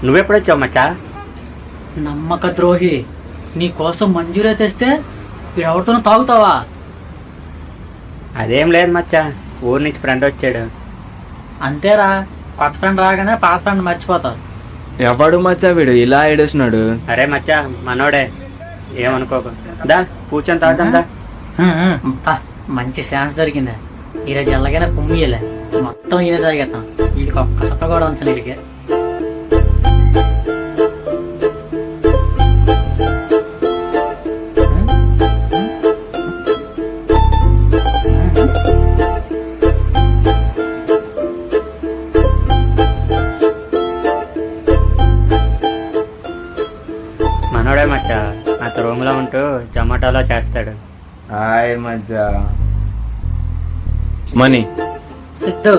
నువ్వెప్పుడొచ్చావు మచ్చా? నమ్మక ద్రోహి, నీ కోసం మంజూరే తెస్తే ఎవరితోనూ తాగుతావా? అదేం లేదు మచ్చా, ఊరి నుంచి ఫ్రెండ్ వచ్చాడు. అంతేరా, కొత్త ఫ్రెండ్ రాగానే పాత ఫ్రెండ్ మర్చిపోతావు. ఎవడు మచ్చా వీడు ఇలా ఏడుస్తున్నాడు? అరే మచ్చా, మనోడే, ఏమనుకోకు. దా కూర్చొని తాగుతాం దా. అబ్బా, మంచి ఛాన్స్ దొరికిందా. ఈరోజు ఎలాగైనా పుమ్మియలే, మొత్తం ఈయన తాగేస్తాం. వీడికి ఒక్క సొక్క కూడా ఉంచను వీడికి. మనోడే మచ్చా, నాతో రూమ్లో ఉంటూ జొమాటోలో చేస్తాడు. హాయ్ మచ్చా. మనీ సిద్ధు,